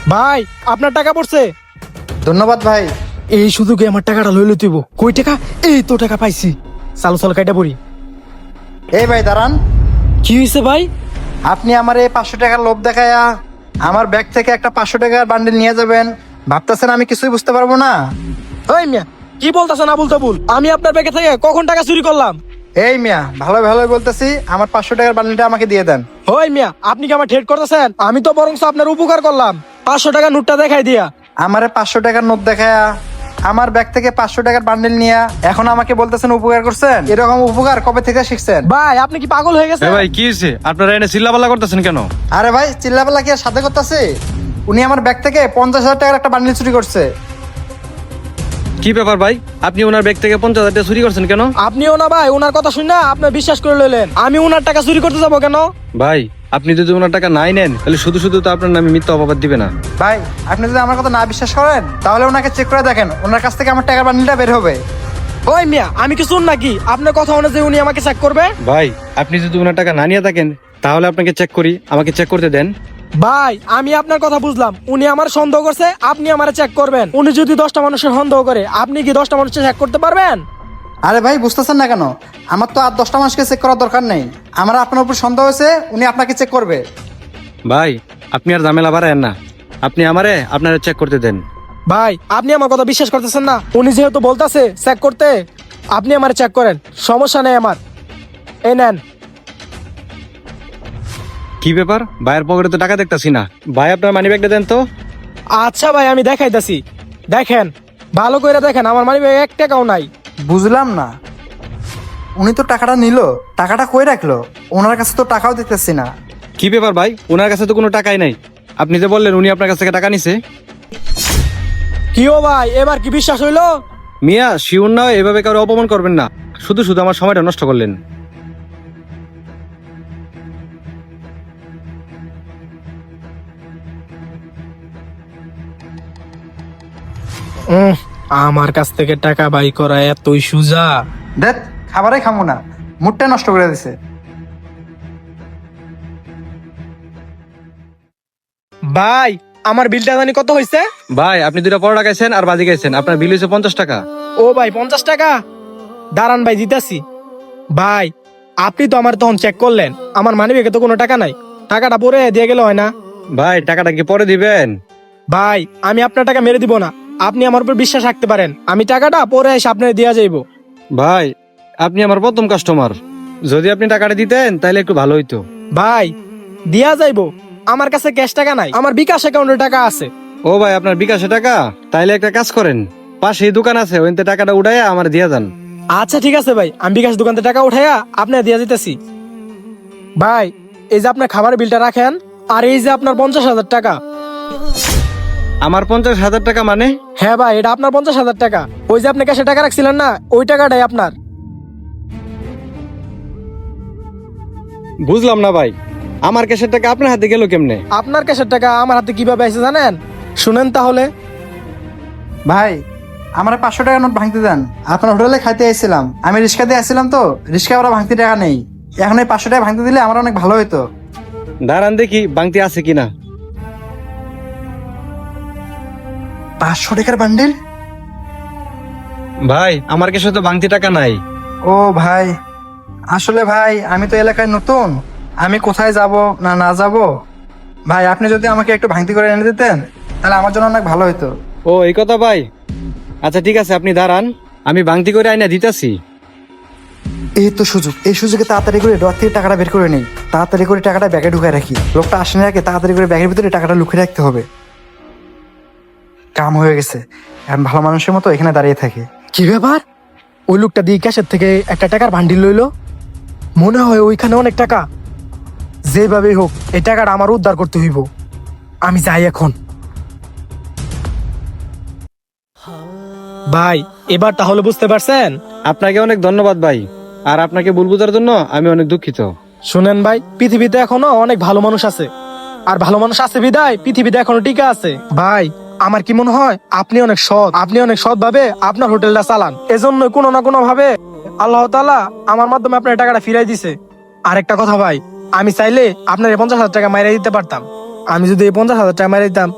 ভাই আপনার টাকা পড়ছে। ধন্যবাদ ভাই। এই সুযোগে আমার টাকাটা লইলে তুইব। কই টাকা? এই তো টাকা পাইছি। চালু চালু কাইটা পড়ি। এই ভাই দাঁড়ান। কি হয়েছে ভাই? আপনি আমার এই 500 টাকার লোভ দেখায়া আমার ব্যাগ থেকে একটা 500 টাকার বান্ডিল নিয়ে যাবেন, ভাবতেছেন আমি কিছুই বুঝতে পারবো না? ওই মিয়া কি বলতেছেন আবুল তাবুল? আমি আপনার ব্যাগে থেকে কখন টাকা চুরি করলাম? এই মিয়া, ভালো ভালো বলতেছি, আমার 500 টাকার বান্ডিলটা আমাকে দিয়ে দেন। ওই মিয়া আপনি কি আমার ঠেট করতেছেন? আমি তো বরং আপনার উপকার করলাম 500 টাকা নোটটা দেখাই দিয়া। আমারে 500 টাকার নোট দেখায়া আমার ব্যাগ থেকে 500 টাকার বান্ডিল নিয়ে এখন আমাকে বলতেছেন উপকার করছেন? এরকম উপকার কবে থেকে শিখছেন? ভাই আপনি কি পাগল হয়ে গেছেন? ভাই কি হয়েছে? আপনারা এনে চিল্লাপাল্লা করতেছেন কেন? আরে ভাই চিল্লাপাল্লা কি আর সাথে করতেছে? উনি আমার ব্যাগ থেকে 50,000 টাকার একটা বান্ডিল চুরি করছে। কি ব্যাপার ভাই, আপনি ওনার ব্যাগ থেকে 50,000 টাকা চুরি করছেন কেন? আপনিও না ভাই ওনার কথা শুনে আপনি বিশ্বাস করে লইলেন। আমি ওনার টাকা চুরি করতে যাবো কেন? ভাই আপনি যদি ওনার টাকা নাই নেন তাহলে শুধু শুধু তো আপনার নামে মিথ্যা অপবাদ দিবে না। ভাই আপনি যদি আমার কথা না বিশ্বাস করেন তাহলে ওনাকে চেক করে দেখেন, ওনার কাছ থেকে আমার টাকার বান্ডিলটা বের হবে। ওই মিয়া আমি কি শুন নাকি? আপনার কথা অনুযায়ী উনি আমাকে চেক করবে? ভাই আপনি যদি ওনার টাকা না নিয়ে থাকেন তাহলে আপনাকে চেক করি, আমাকে চেক করতে দেন। ভাই আমি আপনার কথা বুঝলাম, উনি আমার সন্দেহ করছে, আপনি আমারে চেক করবেন। উনি যদি 10টা মানুষের সন্দেহ করে, আপনি কি 10টা মানুষের চেক করতে পারবেন? আরে ভাই বুঝতেছেন না কেন? আমার তো আর 10টা মানুষকে চেক করার দরকার নেই। আমার আপনার উপর সন্দেহ হয়েছে, উনি আপনাকে চেক করবে। ভাই আপনি আর ঝামেলা বাড়ায়েন না, আপনি আমারে আপনারা চেক করতে দেন। ভাই আপনি আমার কথা বিশ্বাস করতেছেন না। উনি যেহেতু বলতাছে চেক করতে, আপনি আমারে চেক করেন, সমস্যা নেই আমার। এই নেন। কি ব্যাপার, ভাইয়ের পকেটে তো টাকা দেখতাছি না। ভাই আপনার মানি ব্যাগটা দেন তো। আচ্ছা ভাই আমি দেখাইতাছি, দেখেন ভালো করে দেখেন, আমার মানি ব্যাগে 1 টাকাও নাই। বুঝলাম না, উনি তো টাকাটা নিল, টাকাটা কই রাখলো? ওনার কাছে তো টাকাও দেখতেছি না। কি ব্যাপার ভাই, ওনার কাছে তো কোনো টাকাই নাই। আপনি যে বললেন উনি আপনার কাছ থেকে টাকা নিছে। কি ও ভাই এবার কি বিশ্বাস হইলো? মিয়া শিওর না হয়ে এভাবে কারো অপমান করবেন না, শুধু শুধু আমার সময়টা নষ্ট করলেন। আমার কাছ থেকে টাকা বাই করা এতই সোজা? দেখ খাবারই খামো না, মুডটা নষ্ট করে দিছে। ভাই আমার বিলটা জানি কত হয়েছে? ভাই আপনি 2টা পরোটা খাইছেন আর বাজি খাইছেন, আপনার বিল হয়েছে 50 টাকা। ও ভাই 50 টাকা? দাঁড়ান ভাই দিতাছি। ভাই আপনি তো আমার তখন চেক করলেন, আমার মানিব্যাগে তো কোনো টাকা নাই, টাকাটা পরে দিয়ে গেলে হয় না? ভাই টাকাটা কি পরে দিবেন? ভাই আমি আপনার টাকা মেরে দিব না, আপনি আমার উপর বিশ্বাস রাখতে পারেন। আমি টাকাটা পরে এসে আপনার দেওয়া যাইব। ভাই আপনি আমার প্রথম কাস্টমার, যদি আপনি টাকাটা দিতেন তাহলে একটু ভালো হইতো। ভাই দেওয়া যাইব, আমার কাছে ক্যাশ টাকা নাই, আমার বিকাশ অ্যাকাউন্টে টাকা আছে। ও ভাই আপনার বিকাশে টাকা? তাইলে একটা কাজ করেন, পাশে দোকান আছে, ওইতে টাকাটা উঠাইয়া আমার দিয়া যান। আচ্ছা ঠিক আছে ভাই, আমি বিকাশ দোকান থেকে টাকা উঠাইয়া আপনার দিয়া দিতেছি। ভাই এই যে আপনার খাবারের বিলটা রাখেন, আর এই যে আপনার 50,000 টাকা। আমার 50,000 টাকা মানে? হ্যাঁ ভাই এটা আপনার 50,000 টাকা। ওই যে আপনি ক্যাশে টাকা রাখছিলেন না, ওই টাকাটাই আপনার। বুঝলাম না ভাই, আমার ক্যাশের টাকা আপনার হাতে গেল কেমনে? আপনার ক্যাশের টাকা আমার হাতে কিভাবে এসে জানেন? শুনেন তাহলে। ভাই আমার 500 টাকা নোট ভাঙতে দেন, আপনার হোটেলে খাইতে আসছিলাম, আমি রিক্সা দিয়ে আসছিলাম তো, রিক্সা ওরা ভাঙতে টাকা নেই। এখন এই 500 টাকা ভাঙতে দিলে আমার অনেক ভালো হতো। দাঁড়ান দেখি বাংতি আছে কিনা। 500 টাকার বান্ডিল? ভাই আমার কাছে তো বাংতি টাকা নাই। ও ভাই, আসলে ভাই আমি তো এলাকায় নতুন, আমি কোথায় যাব না না যাব, ভাই আপনি যদি আমাকে একটু ভাঙতি করে এনে দিতেন তাহলে আমার জন্য অনেক ভালো হতো। ও এই কথা ভাই, আচ্ছা ঠিক আছে আপনি দাঁড়ান, আমি বাংতি করে আইনা দিতাছি। এই তো সুযোগ, এই সুযোগে তাড়াতাড়ি করে ডর থেকে টাকাটা বের করে নেই, তাড়াতাড়ি করে টাকাটা ব্যাগে ঢুকায় রাখি, লোকটা আসেনি আগে তাড়াতাড়ি করে ব্যাগের ভিতরে টাকাটা লুকিয়ে রাখতে হবে। কাম হয়ে গেছে, এখন ভালো মানুষের মতো এখানে দাঁড়িয়ে থাকে। কি ব্যাপার, ওই লোকটা দিয়ে ক্যাশের থেকে একটা টাকার বান্ডিল লইলো, মনে হয় ওইখানে অনেক টাকা। যেভাবেই হোক এই টাকাটা আমার উদ্ধার করতে হইব। আমি যাই এখন। ভাই এবার তাহলে বুঝতে পারছেন? আপনাকে অনেক ধন্যবাদ ভাই, আর আপনাকে ভুল বোঝার জন্য আমি অনেক দুঃখিত। শুনেন ভাই, পৃথিবীতে এখনো অনেক ভালো মানুষ আছে, আর ভালো মানুষ আছে বিদায় পৃথিবীতে এখনো টিকে আছে। ভাই আমার কি মনে হয় আপনি অনেক সৎ, আপনি অনেক সৎ ভাবে আপনার হোটেলটা চালান, এজন্য কোনো না কোনো ভাবে আল্লাহ তাআলা আমার মাধ্যমে আপনার টাকাটা ফিরাই দিছে। আর একটা কথা ভাই, আমি চাইলে আপনার এই 50,000 টাকা মাইরা দিতে পারতাম। আমি যদি এই 50,000 টাকা মাইরা দিতাম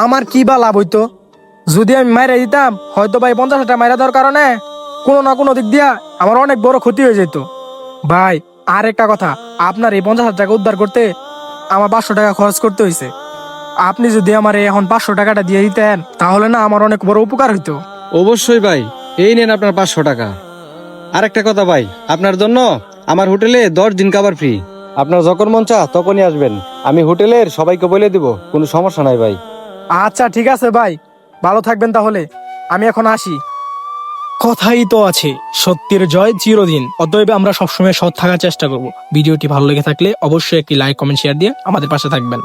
আমার কি বা লাভ হইতো? যদি আমি মাইরা দিতাম, হয়তো ভাই 50 টাকা মাইরা দেওয়ার কারণে কোনো না কোনো দিক দিয়া আমার অনেক বড় ক্ষতি হয়ে যেত। ভাই আর একটা কথা, আপনার এই 50,000 টাকা উদ্ধার করতে আমার 500 টাকা খরচ করতে হয়েছে। আপনি যদি আমার এখন 500 টাকাটা দিয়ে দিতেন, তাহলে না আমার অনেক বড় উপকার হইতো। অবশ্যই ভাই, এই নেন আপনার 500 টাকা। আর একটা কথা ভাই, আপনার জন্য আমার হোটেলে 10 দিন খাবার ফ্রি। আপনার যখন মন চা তখনই আসবেন, আমি হোটেলের সবাইকে বলে দিব, কোনো সমস্যা নাই ভাই। আচ্ছা ঠিক আছে ভাই, ভালো থাকবেন তাহলে, আমি এখন আসি। কথাই তো আছে, সত্যের জয় চিরদিন। অতএব আমরা সবসময় সৎ থাকার চেষ্টা করব। ভিডিওটি ভালো লেগে থাকলে অবশ্যই একটি লাইক, কমেন্ট, শেয়ার দিয়ে আমাদের পাশে থাকবেন।